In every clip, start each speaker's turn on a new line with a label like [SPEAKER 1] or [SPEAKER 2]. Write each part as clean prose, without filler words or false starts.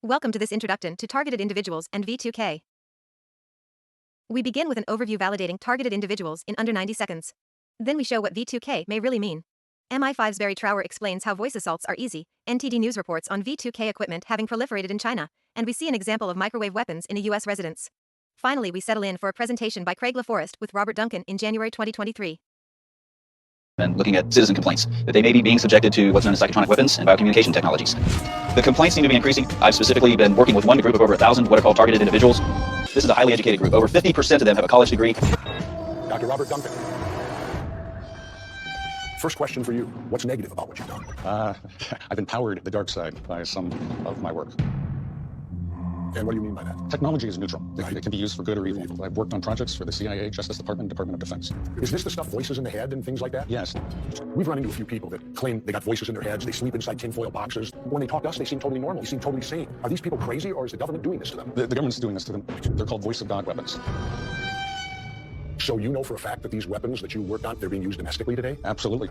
[SPEAKER 1] Welcome to this introduction to targeted individuals and V2k. We begin with an overview validating targeted individuals in under 90 seconds. Then we show what V2k may really mean. MI5's Barry Trower explains how voice assaults are easy, NTD News reports on V2k equipment having proliferated in China, and we see an example of microwave weapons in a US residence. Finally, we settle in for a presentation by Craig LaForest with Robert Duncan in January 2023.
[SPEAKER 2] And looking at citizen complaints, that they may be being subjected to what's known as psychotronic weapons and biocommunication technologies. The complaints seem to be increasing. I've specifically been working with one group of over 1,000 what are called targeted individuals. This is a highly educated group. Over 50% of them have a college degree.
[SPEAKER 3] Dr. Robert Duncan. First question for you. What's negative about what you've done?
[SPEAKER 4] I've empowered the dark side by some of my work.
[SPEAKER 3] And what do you mean by that?
[SPEAKER 4] Technology is neutral.
[SPEAKER 3] Right.
[SPEAKER 4] It can be used for good or evil. I've worked on projects for the CIA, Justice Department, Department of Defense.
[SPEAKER 3] Is this the stuff, voices in the head and things like that?
[SPEAKER 4] Yes.
[SPEAKER 3] We've run into a few people that claim they got voices in their heads, they sleep inside tinfoil boxes. When they talk to us, they seem totally normal, they seem totally sane. Are these people crazy, or is the government doing this to them?
[SPEAKER 4] The government's doing this to them. They're called voice of God weapons.
[SPEAKER 3] So you know for a fact that these weapons that you worked on, they're being used domestically today?
[SPEAKER 4] Absolutely.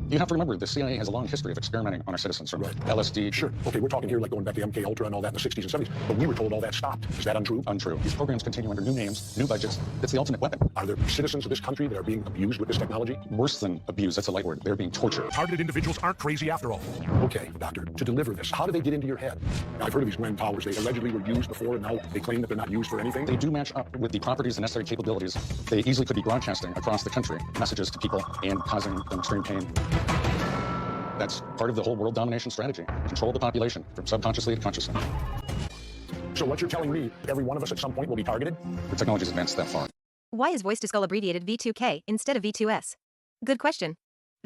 [SPEAKER 4] You have to remember, the CIA has a long history of experimenting on our citizens, from LSD.
[SPEAKER 3] Sure. Okay, we're talking here like going back to MK Ultra and all that in the 60s and 70s, but we were told all that stopped. Is that untrue?
[SPEAKER 4] Untrue. These programs continue under new names, new budgets. It's the ultimate weapon.
[SPEAKER 3] Are there citizens of this country that are being abused with this technology?
[SPEAKER 4] Worse than abuse, that's a light word. They're being tortured.
[SPEAKER 3] Targeted individuals aren't crazy after all. Okay, doctor, to deliver this, how do they get into your head? I've heard of these grand powers. They allegedly were used before, and now they claim that they're not used for anything.
[SPEAKER 4] They do match up with the properties and necessary capabilities. They easily could be broadcasting across the country messages to people and causing them extreme pain. That's part of the whole world domination strategy. Control the population from subconsciously to consciously.
[SPEAKER 3] So what you're telling me, every one of us at some point will be targeted?
[SPEAKER 4] The technology's advanced that far.
[SPEAKER 1] Why is voice to skull abbreviated V2k instead of V2s? Good question.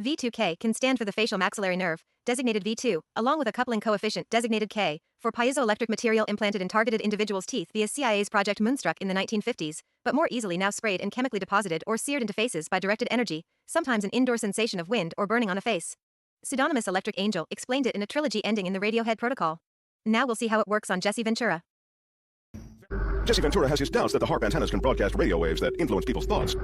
[SPEAKER 1] V2k can stand for the facial maxillary nerve, designated V2, along with a coupling coefficient designated K, for piezoelectric material implanted in targeted individuals' teeth via CIA's Project Moonstruck in the 1950s, but more easily now sprayed and chemically deposited or seared into faces by directed energy, sometimes an indoor sensation of wind or burning on a face. Pseudonymous Electric Angel explained it in a trilogy ending in the Radiohead protocol. Now we'll see how it works on Jesse Ventura.
[SPEAKER 5] Jesse Ventura has his doubts that the HAARP antennas can broadcast radio waves that influence people's thoughts.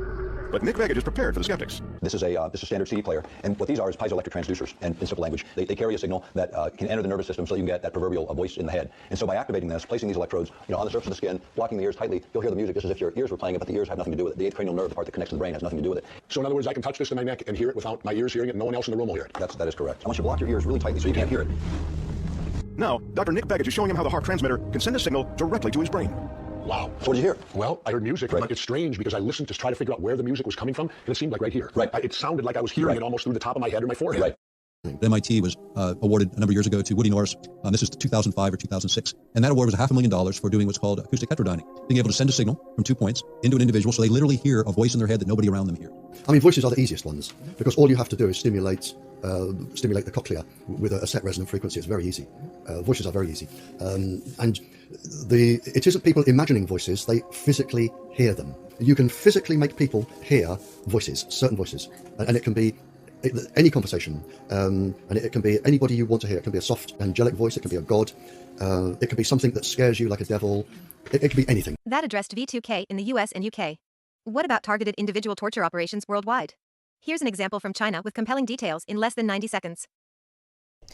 [SPEAKER 5] But Nick Baggage is prepared for the skeptics.
[SPEAKER 6] This is a standard CD player, and what these are is piezoelectric transducers, and in simple language, they carry a signal that can enter the nervous system so you can get that proverbial voice in the head. And so by activating this, placing these electrodes on the surface of the skin, blocking the ears tightly, you'll hear the music just as if your ears were playing it, but the ears have nothing to do with it. The eighth cranial nerve, the part that connects to the brain, has nothing to do with it.
[SPEAKER 3] So in other words, I can touch this in my neck and hear it without my ears hearing it, and no one else in the room will hear it?
[SPEAKER 6] That is correct. I want you to block your ears really tightly so you can't hear it.
[SPEAKER 5] Now, Dr. Nick Baggage is showing him how the HAARP transmitter can send a signal directly to his brain.
[SPEAKER 3] Wow.
[SPEAKER 6] So what did you hear?
[SPEAKER 3] Well, I heard music, but it's strange because I listened to try to figure out where the music was coming from, and it seemed like right here.
[SPEAKER 6] Right.
[SPEAKER 3] It sounded like I was hearing it almost through the top of my head or my forehead.
[SPEAKER 6] Right.
[SPEAKER 7] MIT was awarded a number of years ago to Woody Norris. This is 2005 or 2006. And that award was $500,000 for doing what's called acoustic heterodyning, being able to send a signal from 2 points into an individual so they literally hear a voice in their head that nobody around them hears.
[SPEAKER 8] I mean, voices are the easiest ones because all you have to do is stimulate the cochlea with a set resonant frequency. It's very easy. Voices are very easy. And it isn't people imagining voices, they physically hear them. You can physically make people hear voices, certain voices, and it can be any conversation, and it can be anybody you want to hear. It can be a soft, angelic voice, it can be a god, it can be something that scares you like a devil, it can be anything.
[SPEAKER 1] That addressed V2k in the US and UK. What about targeted individual torture operations worldwide? Here's an example from China with compelling details in less than 90 seconds.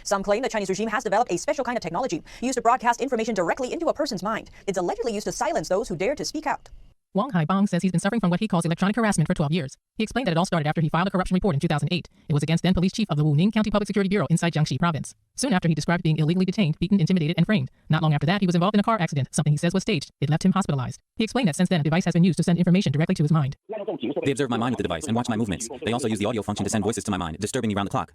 [SPEAKER 9] Some claim the Chinese regime has developed a special kind of technology used to broadcast information directly into a person's mind. It's allegedly used to silence those who dare to speak out.
[SPEAKER 10] Wang Haibang says he's been suffering from what he calls electronic harassment for 12 years. He explained that it all started after he filed a corruption report in 2008. It was against then police chief of the Wuning County Public Security Bureau inside Jiangxi province. Soon after, he described being illegally detained, beaten, intimidated, and framed. Not long after that, he was involved in a car accident, something he says was staged. It left him hospitalized. He explained that since then, a device has been used to send information directly to his mind.
[SPEAKER 2] They observe my mind with the device and watch my movements. They also use the audio function to send voices to my mind, disturbing me around the clock.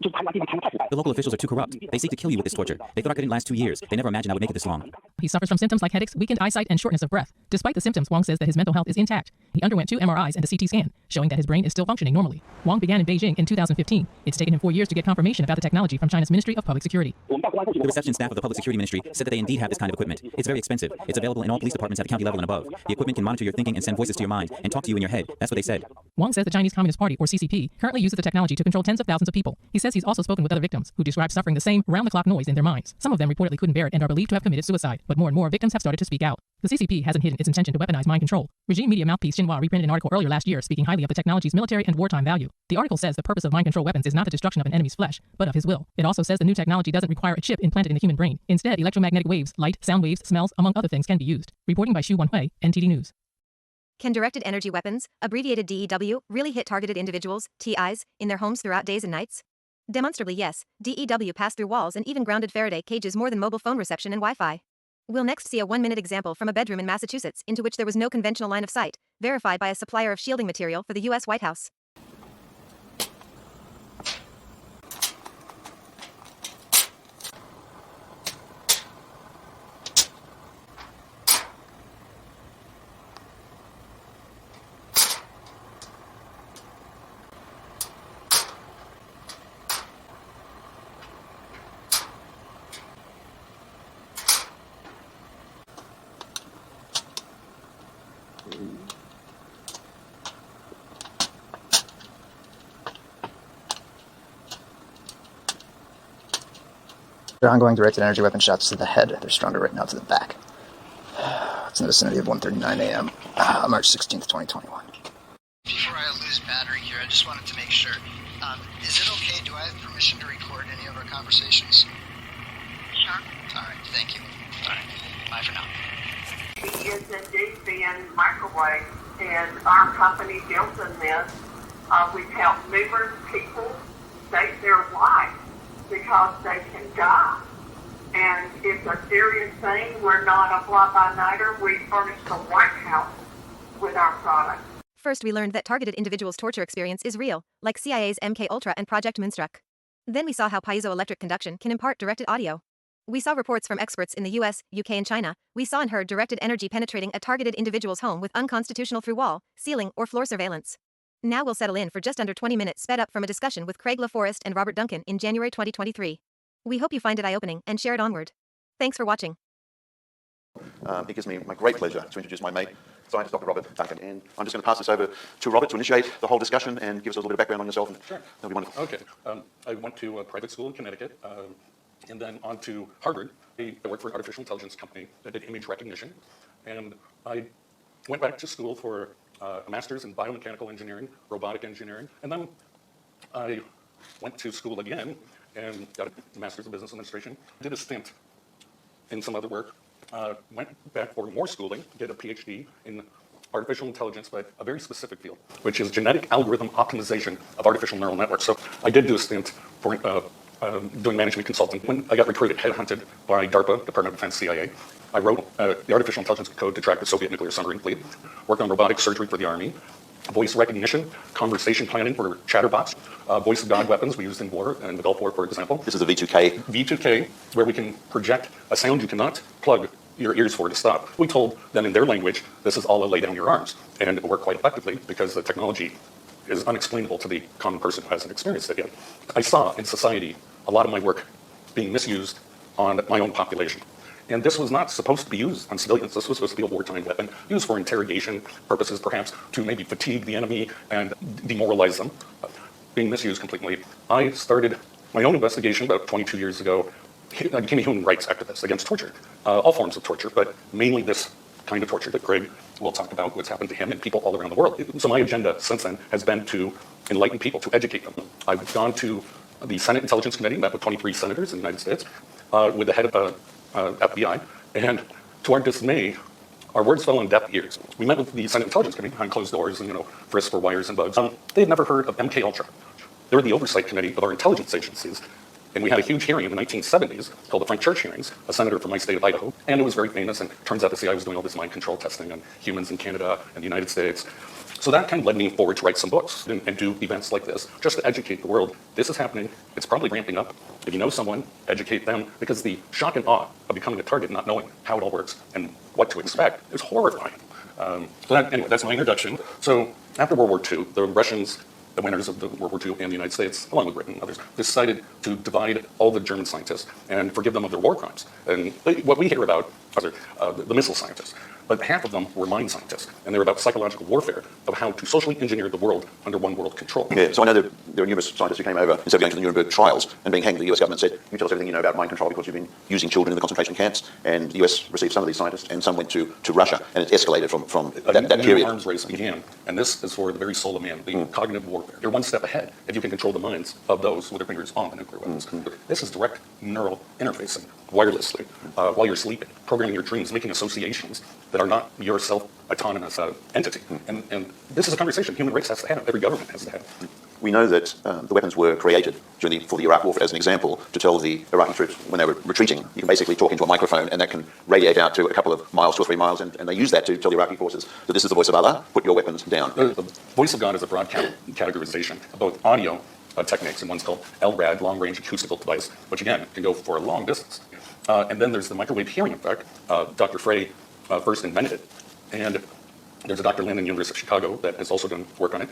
[SPEAKER 2] The local officials are too corrupt. They seek to kill you with this torture. They thought I couldn't last 2 years. They never imagined I would make it this long.
[SPEAKER 10] He suffers from symptoms like headaches, weakened eyesight, and shortness of breath. Despite the symptoms, Wang says that his mental health is intact. He underwent 2 MRIs and a CT scan, showing that his brain is still functioning normally. Wang began in Beijing in 2015. It's taken him 4 years to get confirmation about the technology from China's Ministry of Public Security.
[SPEAKER 2] The reception staff of the Public Security Ministry said that they indeed have this kind of equipment. It's very expensive. It's available in all police departments at the county level and above. The equipment can monitor your thinking and send voices to your mind and talk to you in your head. That's what they said.
[SPEAKER 10] Wang says the Chinese Communist Party, or CCP, currently uses the technology to control tens of thousands of people. He says he's also spoken with other victims who describe suffering the same round-the-clock noise in their minds. Some of them reportedly couldn't bear it and are believed to have committed suicide, but more and more victims have started to speak out. The CCP hasn't hidden its intention to weaponize mind control. Regime media mouthpiece Xinhua reprinted an article earlier last year speaking highly of the technology's military and wartime value. The article says the purpose of mind control weapons is not the destruction of an enemy's flesh, but of his will. It also says the new technology doesn't require a chip implanted in the human brain. Instead, electromagnetic waves, light, sound waves, smells, among other things can be used. Reporting by Xu Wenhui, NTD News.
[SPEAKER 1] Can directed energy weapons, abbreviated DEW, really hit targeted individuals, TIs, in their homes throughout days and nights? Demonstrably yes, DEW passed through walls and even grounded Faraday cages more than mobile phone reception and Wi-Fi. We'll next see a 1-minute example from a bedroom in Massachusetts into which there was no conventional line of sight, verified by a supplier of shielding material for the U.S. White House.
[SPEAKER 11] They're ongoing directed energy weapon shots to the head. They're stronger right now to the back. It's in the vicinity of 1:39 a.m. March 16th, 2021.
[SPEAKER 12] Before I lose battery here, I just wanted to make sure. Is it okay? Do I have permission to record any of our conversations? Sure. All right, thank you. All right, bye for now.
[SPEAKER 13] He is indeed being microwave, and our company deals in this. We've helped numerous people save their life because they can die. And it's a serious thing. We're not a fly-by-nighter. We furnish the White House with our products.
[SPEAKER 1] First, we learned that targeted individuals' torture experience is real, like CIA's MK-Ultra and Project Moonstruck. Then we saw how piezoelectric conduction can impart directed audio. We saw reports from experts in the US, UK, and China. We saw and heard directed energy penetrating a targeted individual's home with unconstitutional through-wall, ceiling, or floor surveillance. Now we'll settle in for just under 20 minutes sped up from a discussion with Craig LaForest and Robert Duncan in January 2023. We hope you find it eye-opening and share it onward. Thanks for watching.
[SPEAKER 5] It gives me my great pleasure to introduce my mate, scientist Dr. Robert Duncan. And I'm just going to pass this over to Robert to initiate the whole discussion and give us a little bit of background on yourself. And
[SPEAKER 4] sure.
[SPEAKER 5] That'll be wonderful.
[SPEAKER 4] Okay. I went to a private school in Connecticut, and then on to Harvard. I worked for an artificial intelligence company that did image recognition. And I went back to school for a master's in biomechanical engineering, robotic engineering, and then I went to school again and got a master's in business administration, did a stint in some other work, went back for more schooling, did a PhD in artificial intelligence, but a very specific field, which is genetic algorithm optimization of artificial neural networks. So I did do a stint for doing management consulting. When I got recruited, headhunted by DARPA, Department of Defense, CIA, I wrote the artificial intelligence code to track the Soviet nuclear submarine fleet, worked on robotic surgery for the Army, voice recognition, conversation planning for chatterbots, voice of God weapons we used in war, in the Gulf War, for example.
[SPEAKER 5] This is the V2k.
[SPEAKER 4] V2k, where we can project a sound you cannot plug your ears for to stop. We told them in their language, this is all a lay down your arms. And it worked quite effectively because the technology is unexplainable to the common person who hasn't experienced it yet. I saw in society a lot of my work being misused on my own population. And this was not supposed to be used on civilians. This was supposed to be a wartime weapon, used for interrogation purposes, perhaps to maybe fatigue the enemy and demoralize them, being misused completely. I started my own investigation about 22 years ago. I became a human rights activist against torture, all forms of torture, but mainly this kind of torture that Craig will talk about what's happened to him and people all around the world. So my agenda since then has been to enlighten people, to educate them. I've gone to the Senate Intelligence Committee, met with 23 senators in the United States, with the head of FBI, and to our dismay, our words fell on deaf ears. We met with the Senate Intelligence Committee behind closed doors and, frisked for wires and bugs. They had never heard of MK-Ultra. They were the oversight committee of our intelligence agencies. And we had a huge hearing in the 1970s called the Frank Church hearings, a senator from my state of Idaho. And it was very famous, and it turns out the CIA was doing all this mind control testing on humans in Canada and the United States. So that kind of led me forward to write some books and do events like this, just to educate the world. This is happening. It's probably ramping up. If you know someone, educate them, because the shock and awe of becoming a target, not knowing how it all works and what to expect, is horrifying. Anyway, that's my introduction. So after World War II, the Russians, the winners of the World War II and the United States, along with Britain and others, decided to divide all the German scientists and forgive them of their war crimes. And what we hear about are the missile scientists. but half of them were mind scientists, and they were about psychological warfare of how to socially engineer the world under one world control.
[SPEAKER 5] Yeah, so I know that there are numerous scientists who came over instead of going to the Nuremberg trials and being hanged. The US government said, you tell us everything you know about mind control because you've been using children in the concentration camps, and the US received some of these scientists, and some went to Russia, and it's escalated from that period.
[SPEAKER 4] The arms race began, and this is for the very soul of man, the cognitive warfare. You're one step ahead if you can control the minds of those with their fingers on the nuclear weapons. This is direct neural interfacing wirelessly while you're sleeping, programming your dreams, making associations that are not your self-autonomous entity. And this is a conversation human race has to have, every government has to have.
[SPEAKER 5] We know that the weapons were created for the Iraq War, as an example, to tell the Iraqi troops when they were retreating. You can basically talk into a microphone, and that can radiate out to a couple of miles, 2 or 3 miles, and they use that to tell the Iraqi forces that this is the voice of Allah, put your weapons down.
[SPEAKER 4] The voice of God is a broad categorization of both audio techniques, and one's called LRAD, long-range acoustical device, which again can go for a long distance. And then there's the microwave hearing effect. Dr. Frey first invented it, and there's a Dr. Lin in the University of Chicago that has also done work on it.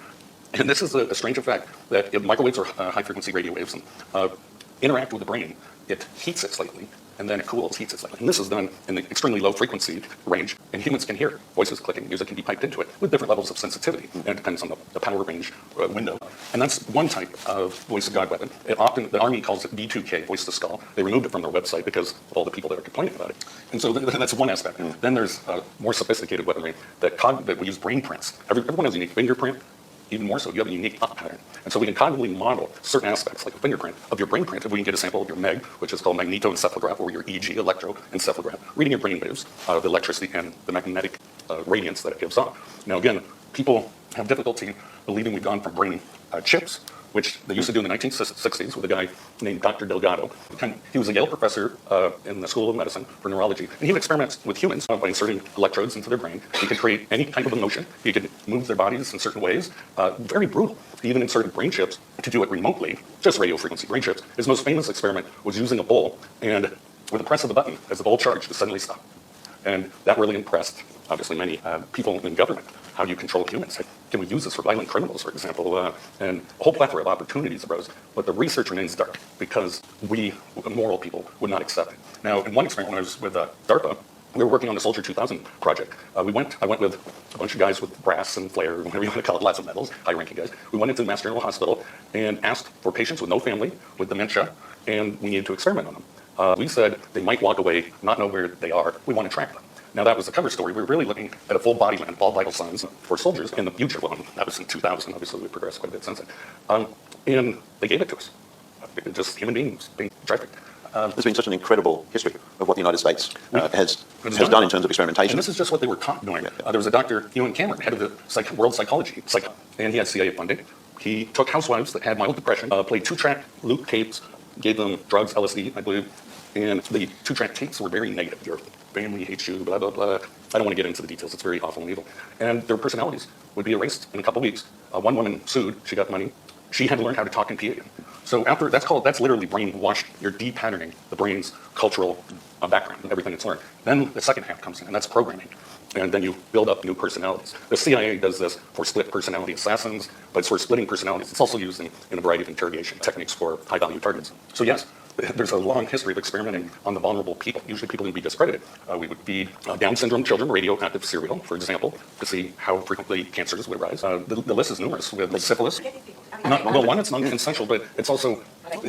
[SPEAKER 4] And this is a strange effect that if microwaves are high-frequency radio waves and interact with the brain, it heats it slightly, and then it cools, heats it slightly. And this is done in the extremely low frequency range, and humans can hear voices clicking. Music can be piped into it with different levels of sensitivity, and it depends on the power range window. And that's one type of voice of God weapon. The Army calls it V2k, voice to skull. They removed it from their website because of all the people that are complaining about it. And so that's one aspect. Then there's more sophisticated weaponry that we use brain prints. Everyone has a unique fingerprint. Even more so, you have a unique thought pattern. And so we can cognitively model certain aspects, like a fingerprint of your brain print, if we can get a sample of your MEG, which is called magnetoencephalograph, or your EG, electroencephalograph, reading your brain waves, the electricity and the magnetic radiance that it gives off. Now again, people have difficulty believing we've gone from brain chips, which they used to do in the 1960s with a guy named Dr. Delgado. He was a Yale professor in the School of Medicine for neurology, and he would experiment with humans by inserting electrodes into their brain. He could create any type of emotion. He could move their bodies in certain ways. Very brutal. He even inserted brain chips to do it remotely, just radio frequency brain chips. His most famous experiment was using a bowl, and with the press of the button, as the bowl charged, it suddenly stopped. And that really impressed, obviously, many people in government. How do you control humans? Can we use this for violent criminals, for example? And a whole plethora of opportunities arose. But the research remains dark because we, moral people, would not accept it. Now, in one experiment, when I was with DARPA, we were working on the Soldier 2000 project. I went with a bunch of guys with brass and flare, whatever you want to call it, lots of medals, high-ranking guys. We went into the Mass General Hospital and asked for patients with no family, with dementia, and we needed to experiment on them. We said they might walk away, not know where they are. We want to track them. Now, that was the cover story. We were really looking at a full body land, all vital signs for soldiers in the future. Well, that was in 2000. Obviously, we've progressed quite a bit since then. And they gave it to us. Just human beings being trafficked.
[SPEAKER 5] There's been such an incredible history of what the United States has done in terms of experimentation.
[SPEAKER 4] And this is just what they were caught doing. There was a Dr. Ewan Cameron, head of the World Psychology, and he had CIA funding. He took housewives that had mild depression, played 2-track loop tapes, gave them drugs, LSD, I believe, and the 2-track tapes were very negative. Your family hates you, blah, blah, blah. I don't want to get into the details. It's very awful and evil. And their personalities would be erased in a couple weeks. One woman sued. She got money. She had to learn how to talk in PA. So that's literally brainwashed. You're de-patterning the brain's cultural background, everything it's learned. Then the second half comes in, and that's programming. And then you build up new personalities. The CIA does this for split personality assassins, but it's for splitting personalities. It's also used in a variety of interrogation techniques for high-value targets. So yes, there's a long history of experimenting on the vulnerable people. Usually people can be discredited. We would feed Down syndrome children radioactive cereal, for example, to see how frequently cancers would arise. The list is numerous with syphilis. One, it's non-consensual, but it's also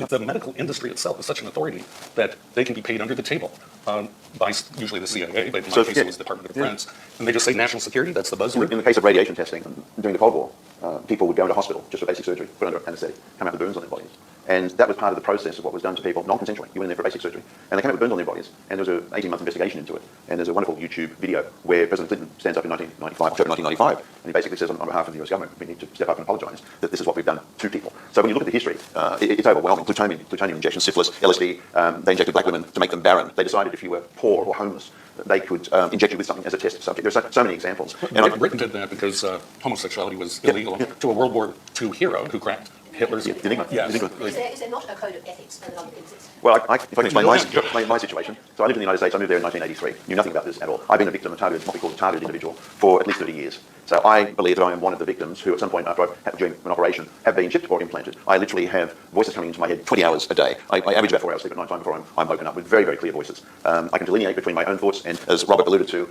[SPEAKER 4] the medical industry itself is such an authority that they can be paid under the table by usually the CIA, but in my case it was the Department of Defense. And they just say national security, that's the buzzword.
[SPEAKER 5] In the case of radiation testing, during the Cold War, people would go into hospital just for basic surgery, put under anesthetic, come out with burns on their bodies. And that was part of the process of what was done to people non-consensually. You went in there for basic surgery, and they came out with burns on their bodies, and there was an 18-month investigation into it. And there's a wonderful YouTube video where President Clinton stands up in 1995, and he basically says on behalf of the US government, we need to step up and apologise that this is what we've done to people. So when you look at the history, it's overwhelming. Plutonium injection, syphilis, LSD, they injected black women to make them barren. They decided if you were poor or homeless, they could inject you with something as a test subject. There's so many examples.
[SPEAKER 4] And Britain did that because homosexuality was illegal to a World War II hero who cracked Hitler's
[SPEAKER 5] enigma.
[SPEAKER 4] Yes.
[SPEAKER 14] Is there not a code of ethics in London?
[SPEAKER 5] Well, if I can explain my situation. So I lived in the United States. I moved there in 1983. Knew nothing about this at all. I've been a victim, what we call a targeted individual, for at least 30 years. So I believe that I am one of the victims who at some point after I've during an operation have been chipped or implanted. I literally have voices coming into my head 20 hours a day. I average about 4 hours sleep at night time before I'm woken up with very, very clear voices. I can delineate between my own thoughts and, as Robert alluded to,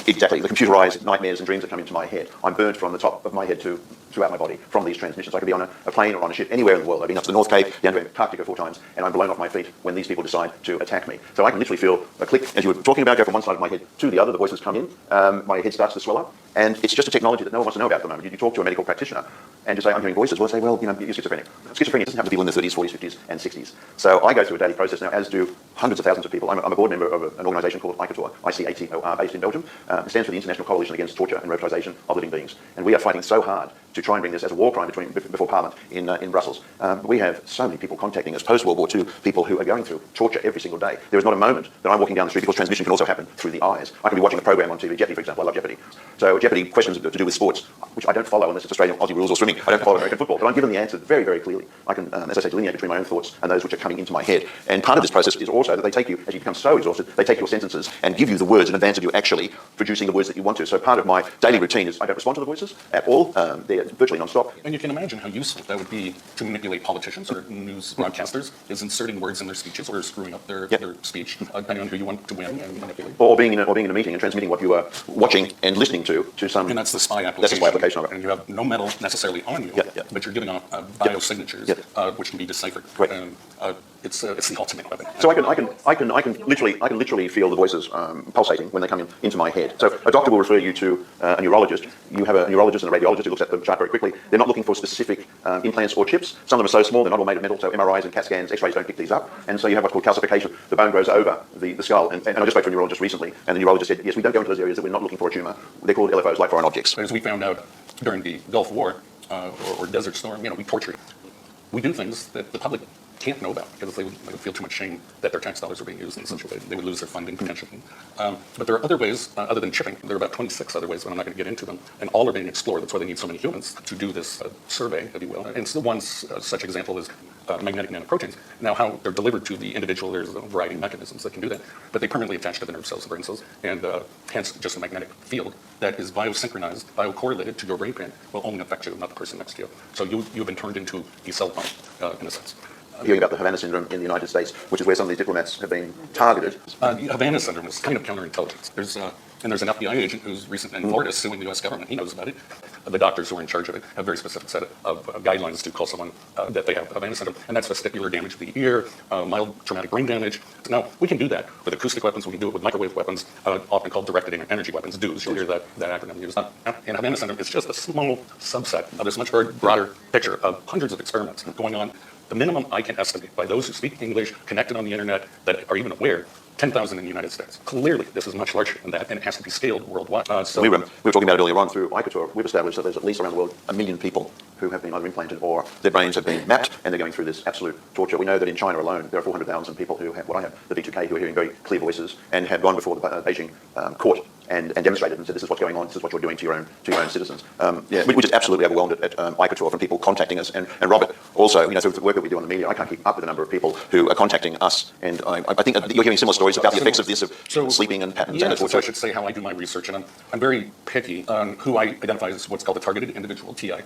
[SPEAKER 5] exactly, the computerized nightmares and dreams that come into my head. I'm burnt from the top of my head throughout my body from these transmissions. I could be on a plane or on a ship anywhere in the world. I've been up to the North Cape, down to Antarctica 4 times, and I'm blown off my feet when these people decide to attack me. So I can literally feel a click, as you were talking about, go from one side of my head to the other. The voices come in, my head starts to swell up, and it's just a technology that no one wants to know about at the moment. You talk to a medical practitioner and you say, I'm hearing voices. Well, they say, well, you're schizophrenic. Schizophrenia doesn't have to be in the 30s, 40s, 50s, and 60s. So I go through a daily process now, as do hundreds of thousands of people. I'm a board member of an organisation called ICATOR, ICATOR, based in Belgium. It stands for the International Coalition Against Torture and Robotisation of Living Beings. And we are fighting so hard to try and bring this as a war crime before Parliament in Brussels. We have so many people contacting us post-World War II, people who are going through torture every single day. There is not a moment that I'm walking down the street, because transmission can also happen through the eyes. I can be watching a program on TV, Jeopardy, for example. I love Jeopardy. So Jeopardy questions to do with sports, which I don't follow unless it's Australian Aussie rules or swimming. I don't follow American football, but I'm given the answer very, very clearly. I can, as I say, delineate between my own thoughts and those which are coming into my head. And part of this process is also that they take you, as you become so exhausted, they take your sentences and give you the words in advance of you actually producing the words that you want to. So part of my daily routine is I don't respond to the voices at all. They're virtually non-stop.
[SPEAKER 4] And you can imagine how useful that would be to manipulate politicians or news broadcasters, is inserting words in their speeches or screwing up their speech, depending on who you want to win and manipulate.
[SPEAKER 5] Or being in a meeting and transmitting what you are watching and listening to some...
[SPEAKER 4] And that's the spy application.
[SPEAKER 5] That's the spy application of it.
[SPEAKER 4] And you have no metal necessarily on you, but you're giving off biosignatures, which can be deciphered.
[SPEAKER 5] Right.
[SPEAKER 4] And it's the ultimate weapon.
[SPEAKER 5] So I can literally feel the voices pulsating when they come into my head. So a doctor will refer you to a neurologist. You have a neurologist and a radiologist who looks at the chart very quickly. They're not looking for specific implants or chips. Some of them are so small they're not all made of metal. So MRIs and CAT scans, X-rays don't pick these up. And so you have what's called calcification. The bone grows over the skull. And I just spoke to a neurologist recently, and the neurologist said, yes, we don't go into those areas that we're not looking for a tumour. They're called LFOs, light foreign objects.
[SPEAKER 4] As we found out during the Gulf War or Desert Storm, we torture. We do things that the public can't know about because they would feel too much shame that their tax dollars are being used in such a way. They would lose their funding potentially. But there are other ways other than chipping. There are about 26 other ways, but I'm not going to get into them. And all are being explored. That's why they need so many humans to do this survey, if you will. And still one such example is magnetic nanoproteins. Now, how they're delivered to the individual, there's a variety of mechanisms that can do that. But they permanently attach to the nerve cells, the brain cells, and hence just a magnetic field that is biosynchronized, biocorrelated to your brain pan will only affect you, not the person next to you. So you've been turned into a cell phone, in a sense.
[SPEAKER 5] Hearing about the Havana syndrome in the United States, which is where some of these diplomats have been targeted.
[SPEAKER 4] The Havana syndrome is kind of counterintelligence. There's an FBI agent who's recent in Florida suing the U.S. government. He knows about it. The doctors who are in charge of it have a very specific set of guidelines to call someone that they have Havana syndrome, and that's vestibular damage to the ear, mild traumatic brain damage. Now, we can do that with acoustic weapons. We can do it with microwave weapons, often called directed energy weapons, DOEs. You'll hear that acronym used. And Havana syndrome is just a small subset of this much broader picture of hundreds of experiments going on. The minimum I can estimate by those who speak English, connected on the internet, that are even aware, 10,000 in the United States. Clearly, this is much larger than that, and it has to be scaled worldwide.
[SPEAKER 5] We were talking about it earlier on through ICATOR. We've established that there's at least around the world 1 million people who have been either implanted or their brains have been mapped, and they're going through this absolute torture. We know that in China alone, there are 400,000 people who have what I have, the V2k, who are hearing very clear voices and have gone before the Beijing court and demonstrated and said, this is what's going on, this is what you're doing to your own citizens. We're just absolutely overwhelmed at ICATOR from people contacting us. And Robert, also, through the work that we do on the media, I can't keep up with the number of people who are contacting us. And I think you're hearing similar stories about the effects of this, of sleeping and patterns.
[SPEAKER 4] Yes, so I should say how I do my research. And I'm very picky on who I identify as what's called a targeted individual, TI.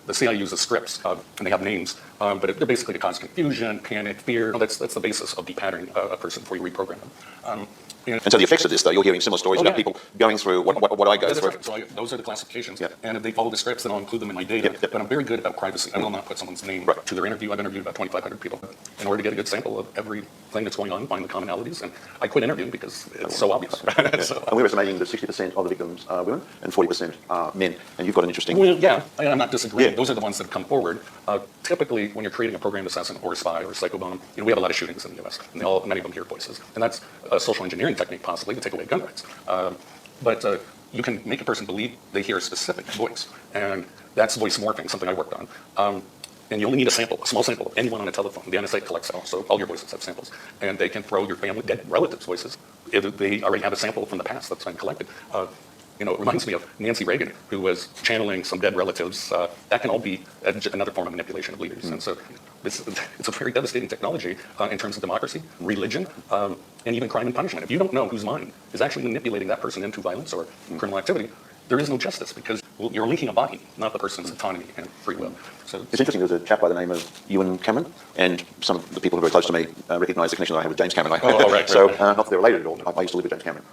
[SPEAKER 4] The CIA uses scripts, and they have names, but they're basically to cause confusion, panic, fear. That's the basis of depattering a person before you reprogram them.
[SPEAKER 5] And so the effects of this, though, you're hearing similar stories about people going through what I go through.
[SPEAKER 4] Right. So those are the classifications, and if they follow the scripts, then I'll include them in my data. But I'm very good about privacy. I will not put someone's name to their interview. I've interviewed about 2,500 people in order to get a good sample of everything that's going on, find the commonalities. And I quit interviewing because it's so obvious.
[SPEAKER 5] And we're estimating that 60% of the victims are women and 40% are men. And you've got an interesting...
[SPEAKER 4] Well, yeah, I'm not disagreeing. Those are the ones that have come forward. Typically, when you're creating a programmed assassin or a spy or a psychobomb, we have a lot of shootings in the U.S. And many of them hear voices. And that's a social engineering technique, possibly, to take away gun rights. But you can make a person believe they hear a specific voice. And that's voice morphing, something I worked on. And you only need a sample, a small sample of anyone on a telephone. The NSA collects it all, so all your voices have samples. And they can throw your family, dead relatives' voices if they already have a sample from the past that's been collected. It reminds me of Nancy Reagan, who was channeling some dead relatives. That can all be another form of manipulation of leaders. And so it's a very devastating technology in terms of democracy, religion, and even crime and punishment. If you don't know whose mind is actually manipulating that person into violence or criminal activity, there is no justice because you're linking a body, not the person's autonomy and free will. So
[SPEAKER 5] it's interesting. There's a chap by the name of Ewan Cameron, and some of the people who are very close to me recognise the connection that I have with James Cameron.
[SPEAKER 4] Right.
[SPEAKER 5] So not that they're related at all. I used to live with James Cameron,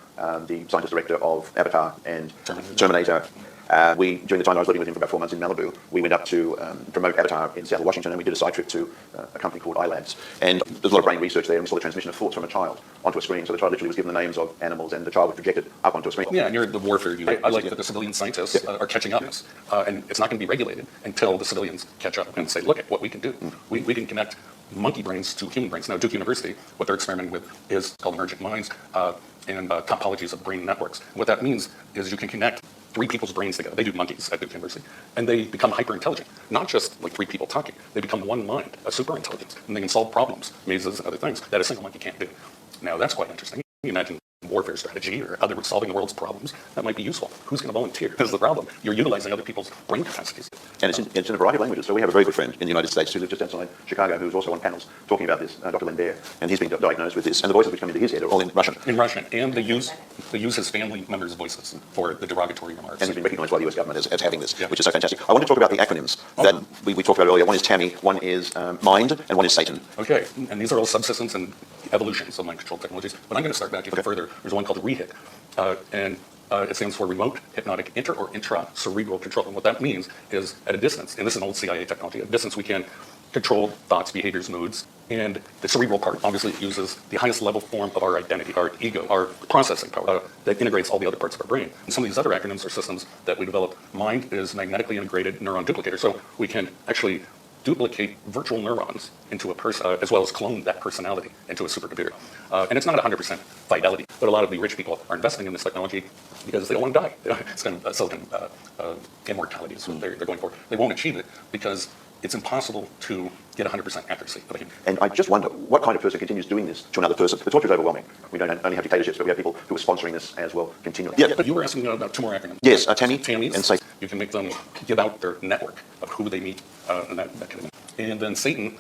[SPEAKER 5] the scientist director of Avatar and Terminator. During the time I was living with him for about 4 months in Malibu, we went up to promote Avatar in Seattle, Washington, and we did a side trip to a company called iLabs. And there's a lot of brain research there, and we saw the transmission of thoughts from a child onto a screen. So the child literally was given the names of animals, and the child was projected up onto a screen.
[SPEAKER 4] Yeah, and you're the warfare unit. I like that the civilian scientists are catching up, and it's not going to be regulated until the civilians catch up and say, look at what we can do. We can connect monkey brains to human brains. Now, Duke University, what they're experimenting with is called emergent minds and topologies of brain networks. What that means is you can connect 3 people's brains together. They do monkeys at Duke University, and they become hyper intelligent. Not just like 3 people talking. They become one mind, a super intelligence, and they can solve problems, mazes, and other things that a single monkey can't do. Now that's quite interesting. You imagine warfare strategy or other solving the world's problems that might be useful. Who's going to volunteer? This is the problem. You're utilizing other people's brain capacities.
[SPEAKER 5] And it's in a variety of languages. So we have a very good friend in the United States who lives just outside Chicago, who's also on panels talking about this, Dr. Lindbergh, and he's been diagnosed with this. And the voices which come into his head are all in Russian.
[SPEAKER 4] In Russian, and they use his family members' voices for the derogatory remarks.
[SPEAKER 5] And he's been recognised by the US government as having this, which is so fantastic. I want to talk about the acronyms that we talked about earlier. One is TAMI, one is Mind, and one is Satan.
[SPEAKER 4] Okay, and these are all subsystems and evolutions of mind control technologies. But I'm going to start back even further. There's one called REHIC, and it stands for Remote Hypnotic Inter- or Intra-Cerebral Control. And what that means is at a distance, and this is an old CIA technology, at a distance we can control thoughts, behaviors, moods, and the cerebral part obviously uses the highest level form of our identity, our ego, our processing power that integrates all the other parts of our brain. And some of these other acronyms are systems that we develop. Mind is magnetically integrated neuron duplicator, so we can actually duplicate virtual neurons into a person, as well as clone that personality into a supercomputer. And it's not 100% fidelity, but a lot of the rich people are investing in this technology because they don't want to die. It's kind of silicon immortality is what they're going for. They won't achieve it because it's impossible to get 100% accuracy.
[SPEAKER 5] And I just wonder, what kind of person continues doing this to another person? The torture is overwhelming. We don't only have dictatorships, but we have people who are sponsoring this as well continually.
[SPEAKER 4] Yeah, but you were asking about 2 more acronyms.
[SPEAKER 5] Yes, TAMI
[SPEAKER 4] and
[SPEAKER 5] Satan.
[SPEAKER 4] You can make them give out their network of who they meet, and that kind of thing. And then Satan,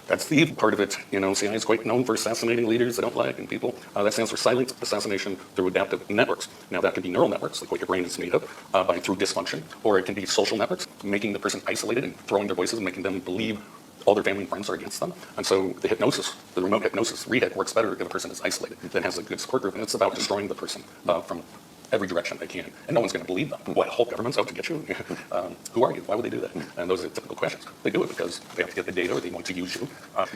[SPEAKER 4] that's the evil part of it. You know, CIA is quite known for assassinating leaders they don't like and people. That stands for silent assassination through adaptive networks. Now, that can be neural networks, like what your brain is made of, through dysfunction, or it can be social networks, making the person isolated and throwing their voices and making them believe all their family and friends are against them. And so the hypnosis, the remote hypnosis, REHIC, works better if a person is isolated, then has a good support group, and it's about destroying the person from every direction they can. And no one's going to believe them. What, whole government's out to get you? Who are you? Why would they do that? And those are typical questions. They do it because they have to get the data or they want to use you.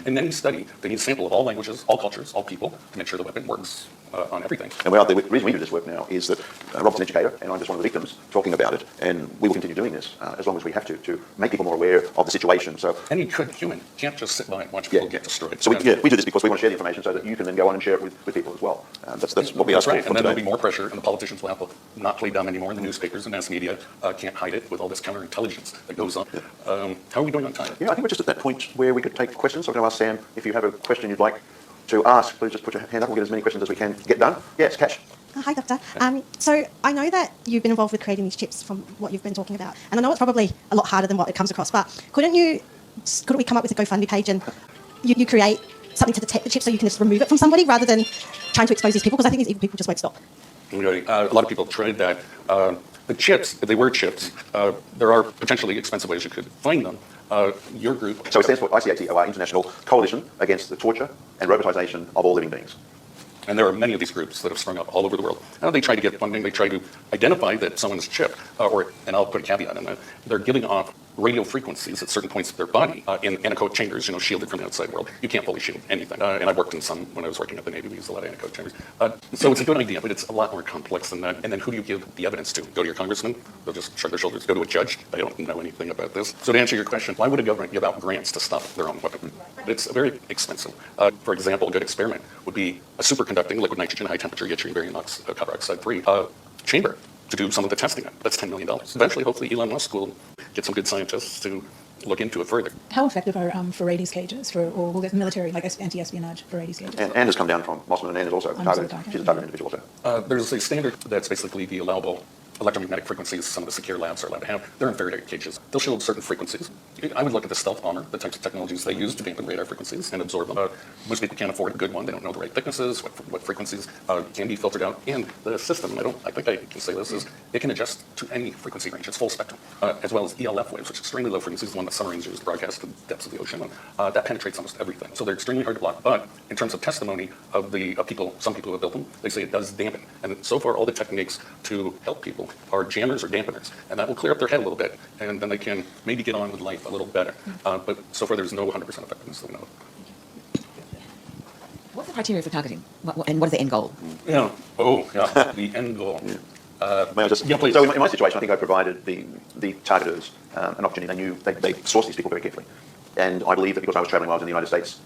[SPEAKER 4] In any study, they need a sample of all languages, all cultures, all people to make sure the weapon works on everything.
[SPEAKER 5] And the reason we do this work now is that Rob's an educator and I'm just one of the victims talking about it. And we will continue doing this as long as we have to make people more aware of the situation. So
[SPEAKER 4] any good human can't just sit by and watch people get destroyed.
[SPEAKER 5] So we do this because we want to share the information so that you can then go on and share it with people as well. That's what we ask for.
[SPEAKER 4] Right. And then there'll be more pressure and the politicians will have to not play dumb anymore, and the newspapers and mass media can't hide it with all this counterintelligence that goes on. How are we doing on time?
[SPEAKER 5] Yeah, I think we're just at that point where we could take questions. So I'm going to ask Sam, if you have a question you'd like to ask, please just put your hand up. We'll get as many questions as we can get done. Yes, Cash.
[SPEAKER 15] Hi, Doctor. So I know that you've been involved with creating these chips from what you've been talking about, and I know it's probably a lot harder than what it comes across, but couldn't we come up with a GoFundMe page and you create something to detect the chip so you can just remove it from somebody rather than trying to expose these people? Because I think these evil people just won't stop.
[SPEAKER 4] A lot of people have tried that. The chips, if they were chips, there are potentially expensive ways you could find them. Your group...
[SPEAKER 5] So it stands for ICATOR, International Coalition Against the Torture and Robotization of All Living Beings.
[SPEAKER 4] And there are many of these groups that have sprung up all over the world. They try to get funding. They try to identify that someone's chip, and I'll put a caveat in that, they're giving off radio frequencies at certain points of their body in anechoic chambers, shielded from the outside world. You can't fully shield anything. And I've worked in some when I was working at the Navy. We used a lot of anechoic chambers. So it's a good idea, but it's a lot more complex than that. And then who do you give the evidence to? Go to your congressman? They'll just shrug their shoulders. Go to a judge? They don't know anything about this. So to answer your question, why would a government give out grants to stop their own weapon? It's very expensive. For example, a good experiment would be a superconducting liquid nitrogen, high temperature yttrium barium copper oxide 3 chamber to do some of the testing on. That's $10 million. Eventually, hopefully, Elon Musk will get some good scientists to look into it further.
[SPEAKER 16] How effective are Farades cages or military, like anti-espionage Farades cages?
[SPEAKER 5] And Anne has come down from Mossman, and Anne is also a target. She's a target individual also.
[SPEAKER 4] There's a standard that's basically the allowable electromagnetic frequencies some of the secure labs are allowed to have. They're in Faraday cages. They'll show certain frequencies. I would look at the stealth bomber, the types of technologies they use to dampen radar frequencies and absorb them. Most people can't afford a good one. They don't know the right thicknesses, what frequencies can be filtered out. And the system, I think I can say this, is it can adjust to any frequency range. It's full spectrum, as well as ELF waves, which is extremely low frequencies, the one that submarines use to broadcast to the depths of the ocean. That penetrates almost everything. So they're extremely hard to block. But in terms of testimony of the people, some people who have built them, they say it does dampen. And so far, all the techniques to help people are jammers or dampeners. And that will clear up their head a little bit. And then they can maybe get on with life a little better. But so far, there's no 100% effectiveness that we know of.
[SPEAKER 17] What's the criteria for targeting? And what is the end goal?
[SPEAKER 4] Yeah. The end goal.
[SPEAKER 5] May I just?
[SPEAKER 4] Yeah, please.
[SPEAKER 5] So in my situation, I think I provided the targeters an opportunity. They sourced these people very carefully. And I believe that because I was traveling while I was in the United States,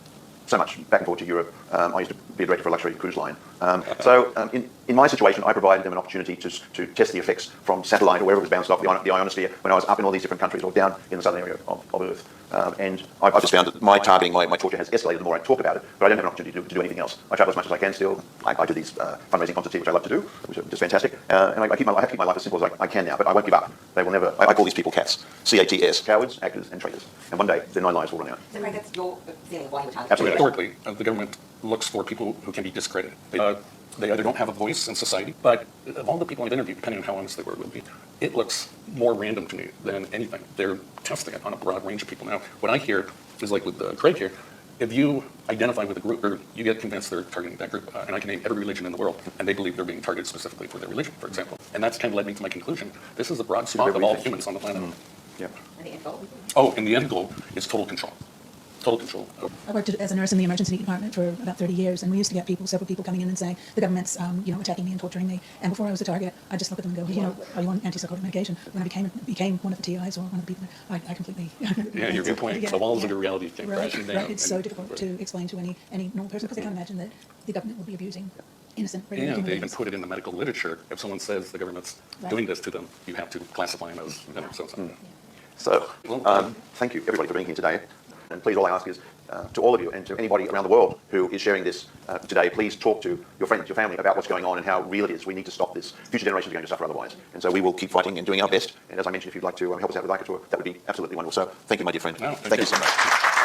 [SPEAKER 5] so much back and forth to Europe, I used to be a director for a luxury cruise line. In my situation, I provided them an opportunity to test the effects from satellite or wherever it was bounced off the ionosphere when I was up in all these different countries or down in the southern area of Earth. And I've just found that my targeting, my torture has escalated the more I talk about it, but I don't have an opportunity to do anything else. I travel as much as I can still. I do these fundraising concerts here, which I love to do, which are just fantastic. And I have to keep my life as simple as I can now, but I won't give up. They will never. I call these people cats. CATS, cowards, actors, and traitors. And one day, their 9 lives will run out.
[SPEAKER 17] So, Craig, that's your feeling of why you were targeting?
[SPEAKER 5] Absolutely.
[SPEAKER 4] Historically, the government looks for people who can be discredited. They either don't have a voice in society, but of all the people I've interviewed, depending on how honest they were with me, it looks more random to me than anything. They're testing it on a broad range of people. Now, what I hear is like with Craig here, if you identify with a group, or you get convinced they're targeting that group, and I can name every religion in the world, and they believe they're being targeted specifically for their religion, for example. And that's kind of led me to my conclusion. This is a broad swath of all humans on the planet.
[SPEAKER 5] Yeah.
[SPEAKER 17] And the end goal?
[SPEAKER 4] Oh, and the end goal is total control. Total control.
[SPEAKER 16] I worked as a nurse in the emergency department for about 30 years, and we used to get several people coming in and saying, the government's, attacking me and torturing me. And before I was a target, I just look at them and go, are you on antipsychotic medication? When I became one of the TIs or one of the people, I completely...
[SPEAKER 4] Yeah, you're good point. The walls of your reality came crashing down.
[SPEAKER 16] Right. It's so difficult to explain to any normal person because they can't imagine that the government will be abusing innocent...
[SPEAKER 4] Yeah, they even put it in the medical literature. If someone says the government's doing this to them, you have to classify them as
[SPEAKER 5] So, thank you, everybody, for being here today. And please, all I ask is, to all of you and to anybody around the world who is sharing this today, please talk to your friends, your family about what's going on and how real it is. We need to stop this. Future generations are going to suffer otherwise. And so we will keep fighting and doing our best. And as I mentioned, if you'd like to help us out with like a tour, that would be absolutely wonderful. So thank you, my dear friend.
[SPEAKER 4] No,
[SPEAKER 5] thank you so much.